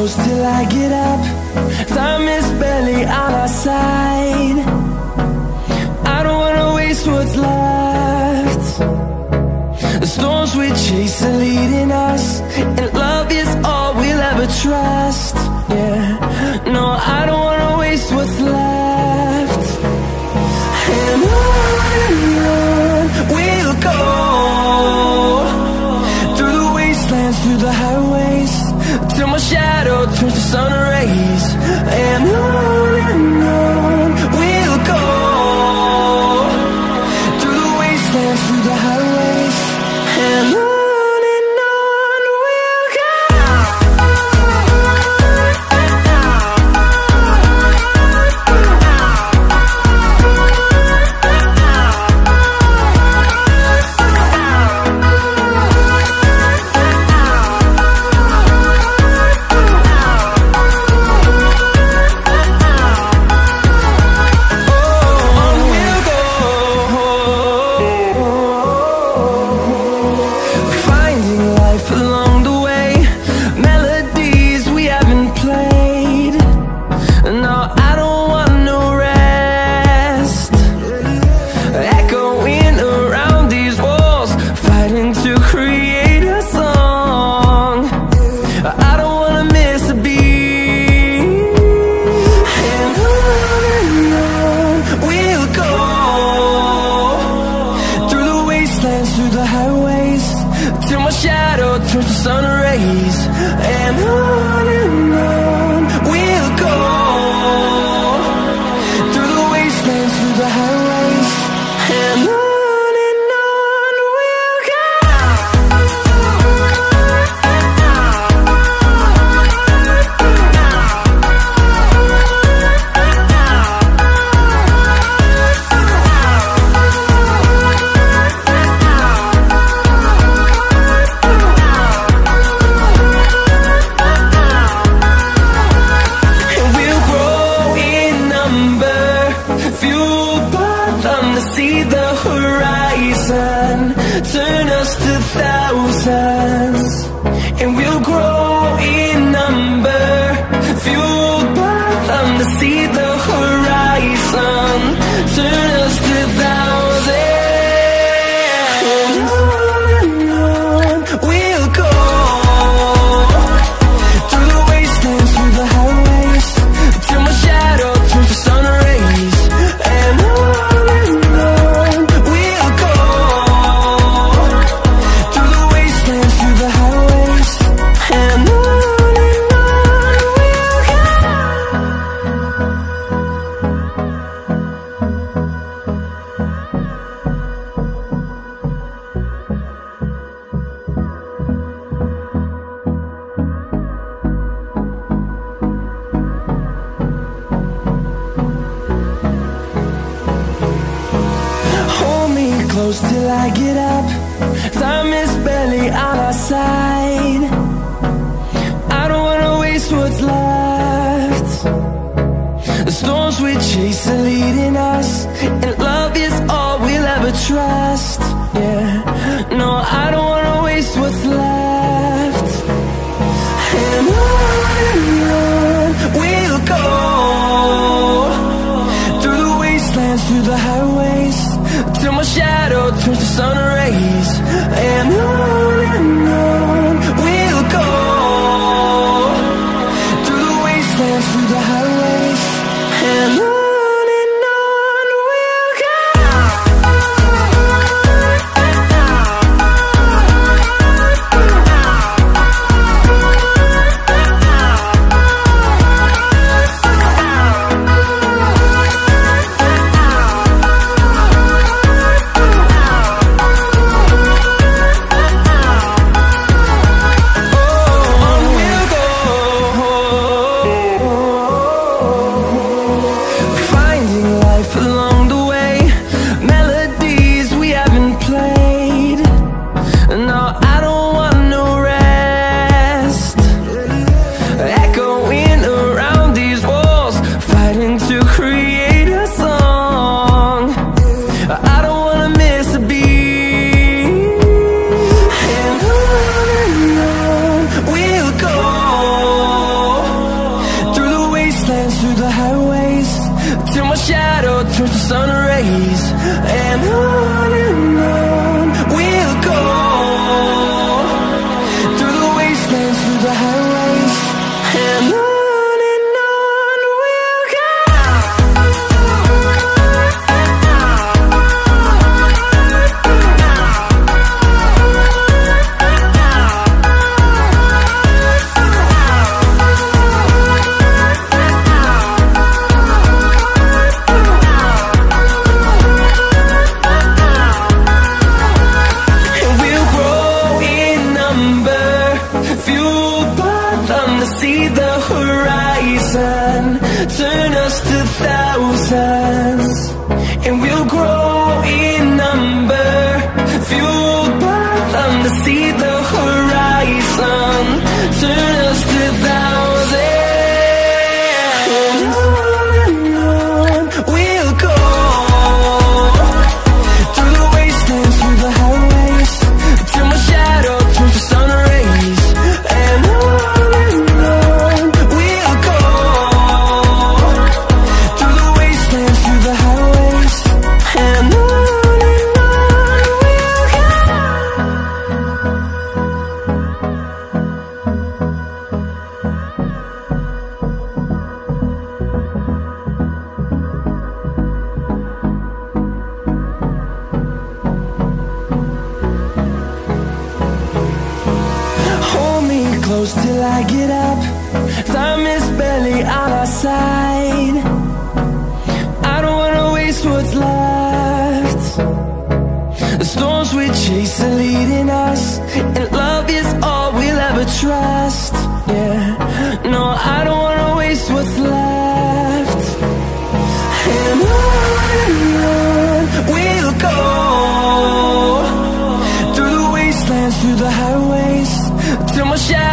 close till I get up. Time is barely on our side. I don't wanna waste what's left. The storms we chase are leading us, and love is all we'll ever trust. Yeah, no, I don't wanna waste what's left. And on we'll go, through the wastelands, through the highways, till my shadow turns to sun rays. And on we'll go, through the wastelands, through the highways, and on we'll go. Through the highways, till my shadow turns to sun rays. And on we'll go, through the wastelands, through the highways, and on we'll go. See the horizon, turn us to thousands, and we'll grow in number, fueled by them to see the horizon, turn us to thousands. And on we'll go, through the wastelands, through the highways, till my shadow turns to sun rays. And close till I get up. Time is barely on our side. I don't wanna waste what's left. The storms we chase are leading us, and love is all we'll ever trust. Yeah, no, I don't wanna waste what's left. And on we'll go, through the wastelands, through the highways, till my shadow turns to sun rays. And on we'll go, through the wastelands, through the highways, and on we'll go. close till I get up. Time is barely on our side. I don't wanna waste what's left. The storms we chase are leading us, and love is all we'll ever trust. Yeah, no, I don't wanna waste what's left. And on we'll go, through the wastelands, through the highways, till my shadow